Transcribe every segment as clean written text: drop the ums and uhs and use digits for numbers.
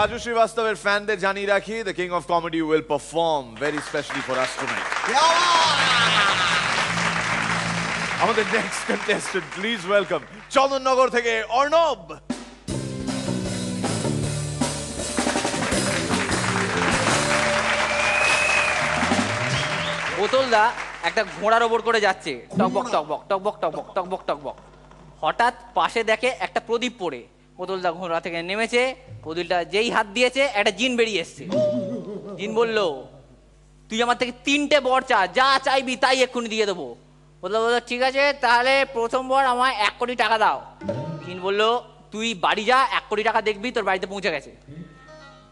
রাজু শ্রীবাস্তবের ফ্যানদের জানিয়ে রাখি, the king of comedy will perform very specially for us tonight. আমাদের next contestant, please welcome Chandannagar থেকে অর্ণব। বোতলদা একটা ঘোড়ার ওপর করে যাচ্ছে, টকবক টকবক টকবক টকবক টকবক টকবক। হঠাৎ পাশে দেখে একটা প্রদীপ পড়ে। বোতলদা ঘোড়া থেকে নেমেছে, প্রদীপটা যেই হাত দিয়েছে একটা জিন বেরিয়ে এসছে। জিন বলল, তুই আমার থেকে 3টে বর চা, যা চাইবি তাই এক্ষুনি দিয়ে দেবো। বোতল বলল, ঠিক আছে, তাহলে প্রথম বর আমায় 1 কোটি টাকা দাও। জিন বলল, তুই বাড়ি যা, 1 কোটি টাকা দেখবি তোর বাড়িতে পৌঁছে গেছে।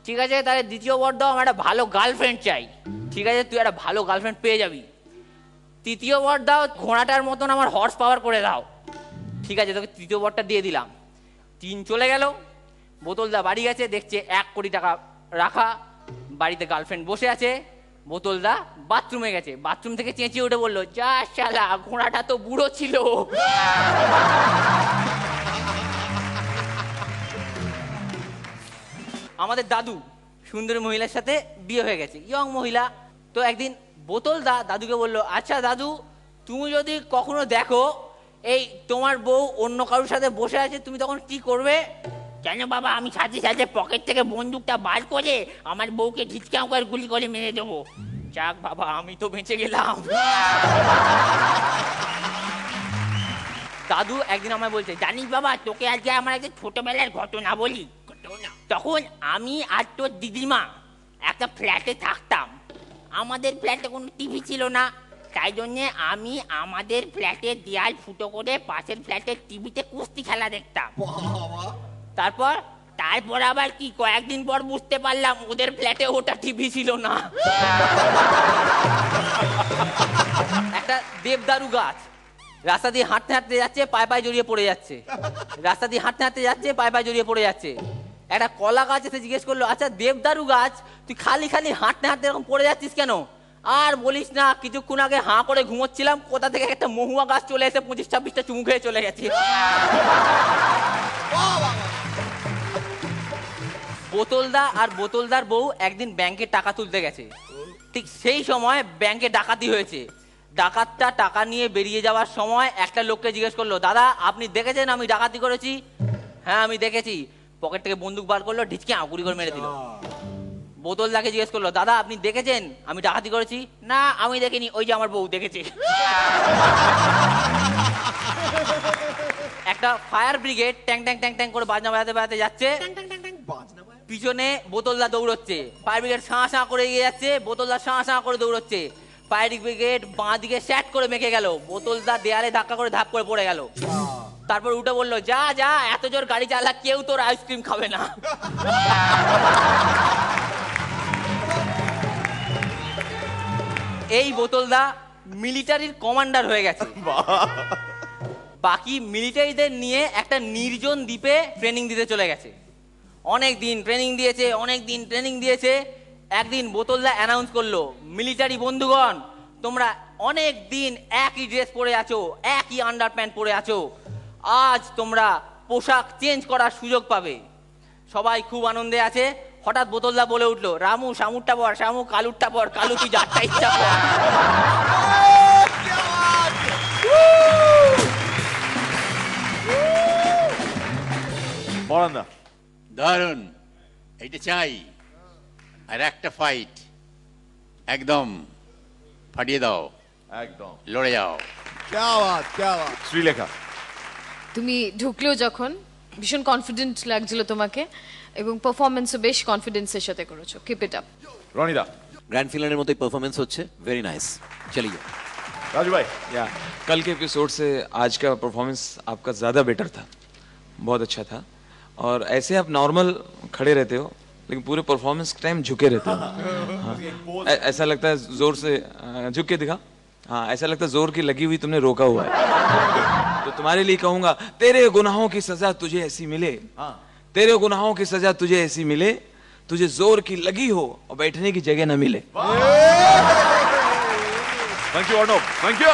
ঠিক আছে, তাহলে দ্বিতীয় বর দাও, আমার একটা ভালো গার্লফ্রেন্ড চাই। ঠিক আছে, তুই একটা ভালো গার্লফ্রেন্ড পেয়ে যাবি। তৃতীয় বর দাও, ঘোড়াটার মতন আমার হর্স পাওয়ার করে দাও। ঠিক আছে, তোকে তৃতীয় বরটা দিয়ে দিলাম। 3 চলে গেল। বোতলদা বাড়ি গেছে, দেখছে 1 কোটি টাকা রাখা, বাড়িতে গার্লফ্রেন্ড বসে আছে। বোতলদা বাথরুমে গেছে, বাথরুম থেকে চেঁচিয়ে উঠে বললো, যা শালা, ঘোড়াটা তো বুড়ো ছিল। আমাদের দাদু সুন্দরী মহিলার সাথে বিয়ে হয়ে গেছে, ইয়ং মহিলা। তো একদিন বোতলদা দাদুকে বলল, আচ্ছা দাদু, তুমি যদি কখনো দেখো এই তোমার বউ অন্য কারোর সাথে বসে আছে, তুমি তখন কি করবে? কেন বাবা, আমি সাথে সাথে পকেট থেকে বন্দুকটা বার করে আমার বউকে ঢিচকাও করে গুলি করে মেরে দেবো। যাক বাবা, আমি তো বেঁচে গেলাম। দাদু একদিন আমায় বলছে, জানিস বাবা, তোকে আজকে আমার একটা ছোটবেলার ঘটনা বলি। তখন আমি আর তোর দিদিমা একটা ফ্ল্যাটে থাকতাম। আমাদের ফ্ল্যাটে কোনো টিভি ছিল না, তাই জন্যে আমি আমাদের ফ্ল্যাটের দেয়াল ফুটো করে পাশের ফ্ল্যাটের টিভিতে কুস্তি খেলা দেখতাম। তারপর আবার কি, কয়েকদিন পর বুঝতে পারলাম ওদের ফ্ল্যাটে ওটা টিভি ছিল না। একটা দেবদারু গাছ, রাস্তা দিয়ে হাঁটতে হাঁটতে যাচ্ছে, পায়ে পায়ে জড়িয়ে পড়ে যাচ্ছে। রাস্তা দিয়ে হাঁটতে হাঁটতে যাচ্ছে, পায়ে পায়ে জড়িয়ে পড়ে যাচ্ছে। একটা কলা গাছ এসে জিজ্ঞেস করলো, আচ্ছা দেবদারু গাছ, তুই খালি খালি হাঁটতে হাঁটতে এরকম পড়ে যাচ্ছিস কেন? আর বলিস না, কিছুক্ষণ আগে হাঁ করে ঘুমোচ্ছিলাম, কোথা থেকে একটা মহুয়া গাছ চলে এসে 25-26টা চুমু খেয়ে চলে গেছে। বোতলদা আর বোতলদার বউ একদিন ব্যাংকে টাকা তুলতে গেছে। ঠিক সেই সময় ব্যাংকে ডাকাতি হয়েছে। ডাকাতটা টাকা নিয়ে বেরিয়ে যাওয়ার সময় একটা লোককে জিজ্ঞেস করলো, দাদা আপনি দেখেছেন আমি ডাকাতি করেছি? হ্যাঁ আমি দেখেছি। পকেট থেকে বন্দুক বার করলো, ঢিচকে আগুরি করে মেরে দিল। বোতলদাকে জিজ্ঞেস করলো, দাদা আপনি দেখেছেন আমি ডাকাতি করেছি? না আমি দেখিনি, ওই যে আমার বউ দেখেছে। একটা ফায়ার ব্রিগেড ট্যাং ট্যাং ট্যাং ট্যাং করে বাজনা বাজাতে বাজাতে যাচ্ছে, পিছনে বোতলদা দৌড়চ্ছে। ফায়ার ব্রিগেড সাঁ সাঁ করে এগিয়ে যাচ্ছে, বোতলদা সাঁ সাঁ করে দৌড়চ্ছে। ফায়ার ব্রিগেড বাঁ দিকে স্যাট করে মেখে গেল, বোতলদা দেয়ালে ধাক্কা করে ধাপ করে পড়ে গেল। তারপর উঠে বললো, যা যা, এত জোর গাড়ি চালা, কেউ তোর আইসক্রিম খাবে না। এই বোতলদা মিলিটারির কমান্ডার হয়ে গেছে। বাকি মিলিটারিদের নিয়ে একটা নির্জন দ্বীপে ট্রেনিং দিতে চলে গেছে। অনেক দিন ট্রেনিং দিয়েছে। একদিন বোতলদা অ্যানাউন্স করলো, মিলিটারি বন্ধুগণ, তোমরা অনেক দিন একই ড্রেস পরে আছো, একই আন্ডারপ্যান্ট পরে আছো, আজ তোমরা পোশাক চেঞ্জ করার সুযোগ পাবে। সবাই খুব আনন্দে আছে। হঠাৎ বোতলদা বলে উঠলো, রামু শামুরটা পর, শামু কালুরটা পর, কালু তুই যারটা ইচ্ছা পর। দারুন, এইটা চাই। আর একটা ফাইট একদম ফাটিয়ে দাও, একদম লড়ে যাও। শ্রীলেখা, তুমি ঢুকলেও যখন ভীষণ কনফিডেন্ট লাগছিল তোমাকে, এবং পারফরমেন্সও বেশ কনফিডেন্সের সাথে করেছো, কিপ ইট আপ। রনিদা, ग्रैंड फिनाले মতোই পারফরমেন্স হচ্ছে, वेरी नाइस, चलिए। राजू भाई, या कल के एपिसोड से आज का परफॉर्मेंस आपका ज़्यादा बेटर था, बहुत अच्छा था। और ऐसे आप नॉर्मल खड़े रहते हो लेकिन पूरे परफॉर्मेंस टाइम झुके रहते हो। हाँ, ऐसा लगता है जोर से झुक के दिखा। हाँ, ऐसा लगता है जोर की लगी हुई तुमने रोका हुआ है। तो तुम्हारे लिए कहूंगा, तेरे गुनाहों की सजा तुझे ऐसी मिले, तेरे गुनाहों की सजा तुझे ऐसी मिले, तुझे जोर की लगी हो और बैठने की जगह न मिले। Thank you Arnav, thank you.